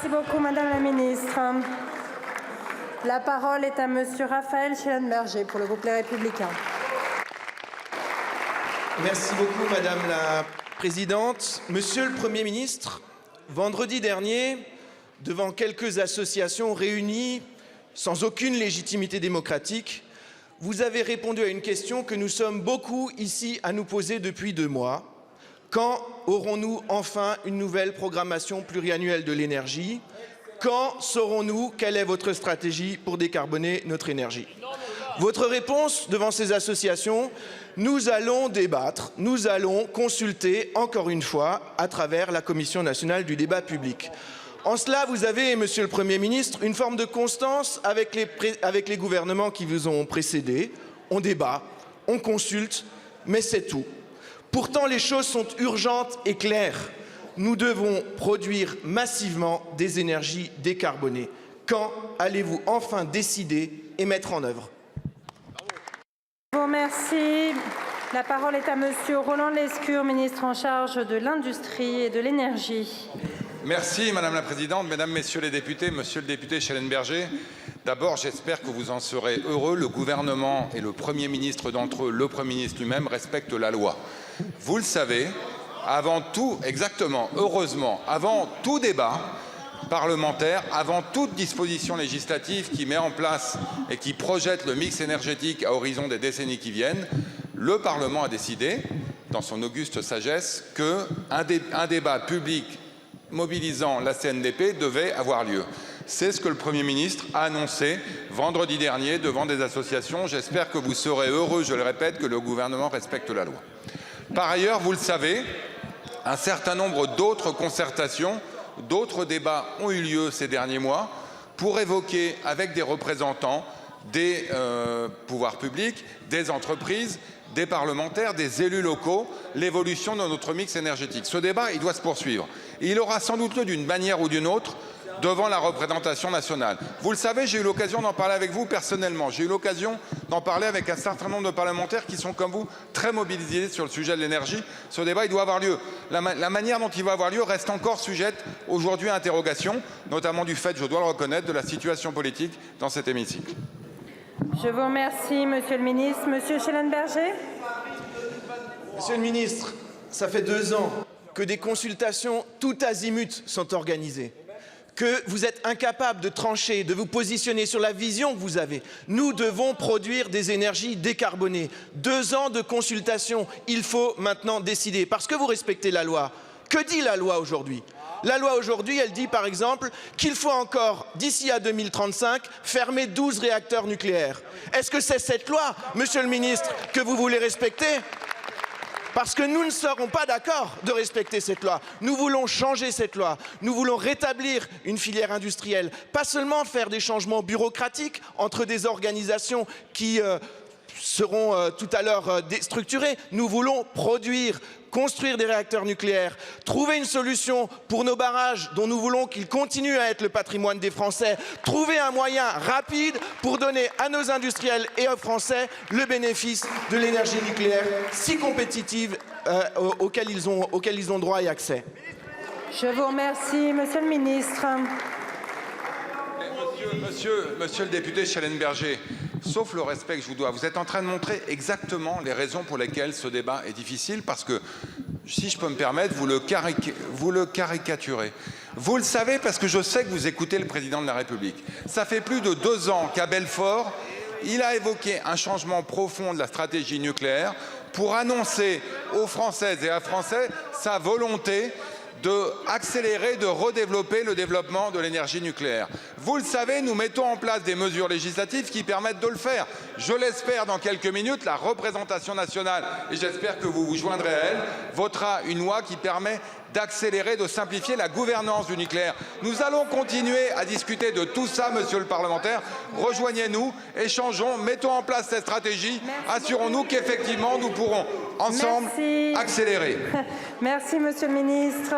Merci beaucoup, Madame la Ministre. La parole est à Monsieur Raphaël Schellenberger pour le groupe Les Républicains. Merci beaucoup, Madame la Présidente. Monsieur le Premier ministre, vendredi dernier, devant quelques associations réunies sans aucune légitimité démocratique, vous avez répondu à une question que nous sommes beaucoup ici à nous poser depuis 2 mois. Quand aurons-nous enfin une nouvelle programmation pluriannuelle de l'énergie? Quand saurons-nous quelle est votre stratégie pour décarboner notre énergie? Votre réponse devant ces associations: nous allons débattre, nous allons consulter encore une fois à travers la Commission nationale du débat public. En cela, vous avez, Monsieur le Premier ministre, une forme de constance avec les gouvernements qui vous ont précédé. On débat, on consulte, mais c'est tout. Pourtant, les choses sont urgentes et claires. Nous devons produire massivement des énergies décarbonées. Quand allez-vous enfin décider et mettre en œuvre? Je vous remercie. La parole est à Monsieur Roland Lescure, ministre en charge de l'Industrie et de l'Énergie. Merci Madame la Présidente, Mesdames, Messieurs les députés, Monsieur le député Schellenberger. D'abord, j'espère que vous en serez heureux. Le gouvernement et le Premier ministre d'entre eux, le Premier ministre lui-même, respectent la loi. Vous le savez, avant tout, exactement, heureusement, avant tout débat parlementaire, avant toute disposition législative qui met en place et qui projette le mix énergétique à horizon des décennies qui viennent, le Parlement a décidé, dans son auguste sagesse, qu'un débat public mobilisant la CNDP devait avoir lieu. C'est ce que le Premier ministre a annoncé vendredi dernier devant des associations. J'espère que vous serez heureux, je le répète, que le gouvernement respecte la loi. Par ailleurs, vous le savez, un certain nombre d'autres concertations, d'autres débats ont eu lieu ces derniers mois pour évoquer avec des représentants des pouvoirs publics, des entreprises, des parlementaires, des élus locaux, l'évolution de notre mix énergétique. Ce débat, il doit se poursuivre. Et il aura sans doute lieu d'une manière ou d'une autre devant la représentation nationale. Vous le savez, j'ai eu l'occasion d'en parler avec vous personnellement. J'ai eu l'occasion d'en parler avec un certain nombre de parlementaires qui sont, comme vous, très mobilisés sur le sujet de l'énergie. Ce débat, il doit avoir lieu. La manière dont il va avoir lieu reste encore sujette aujourd'hui à interrogation, notamment du fait, je dois le reconnaître, de la situation politique dans cet hémicycle. Je vous remercie, Monsieur le ministre. Monsieur Schellenberger. Monsieur le ministre, ça fait 2 ans que des consultations tout azimut sont organisées, que vous êtes incapable de trancher, de vous positionner sur la vision que vous avez. Nous devons produire des énergies décarbonées. 2 ans de consultation, il faut maintenant décider, parce que vous respectez la loi. Que dit la loi aujourd'hui? La loi aujourd'hui, elle dit par exemple qu'il faut encore, d'ici à 2035, fermer 12 réacteurs nucléaires. Est-ce que c'est cette loi, Monsieur le ministre, que vous voulez respecter? Parce que nous ne serons pas d'accord de respecter cette loi. Nous voulons changer cette loi. Nous voulons rétablir une filière industrielle. Pas seulement faire des changements bureaucratiques entre des organisations qui seront tout à l'heure déstructurées. Nous voulons produire, construire des réacteurs nucléaires, trouver une solution pour nos barrages dont nous voulons qu'ils continuent à être le patrimoine des Français, trouver un moyen rapide pour donner à nos industriels et aux Français le bénéfice de l'énergie nucléaire si compétitive auquel ils ont droit et accès. Je vous remercie, Monsieur le ministre. Monsieur le député Schellenberger, sauf le respect que je vous dois, vous êtes en train de montrer exactement les raisons pour lesquelles ce débat est difficile, parce que, si je peux me permettre, vous le caricaturez. Vous le savez parce que je sais que vous écoutez le président de la République. Ça fait plus de 2 ans qu'à Belfort, il a évoqué un changement profond de la stratégie nucléaire pour annoncer aux Françaises et aux Français sa volonté d'accélérer, de redévelopper le développement de l'énergie nucléaire. Vous le savez, nous mettons en place des mesures législatives qui permettent de le faire. Je l'espère, dans quelques minutes, la représentation nationale, et j'espère que vous vous joindrez à elle, votera une loi qui permet d'accélérer, de simplifier la gouvernance du nucléaire. Nous allons continuer à discuter de tout ça, monsieur le parlementaire. Rejoignez-nous, échangeons, mettons en place cette stratégie. Assurons-nous qu'effectivement, nous pourrons ensemble accélérer. Merci, monsieur le ministre.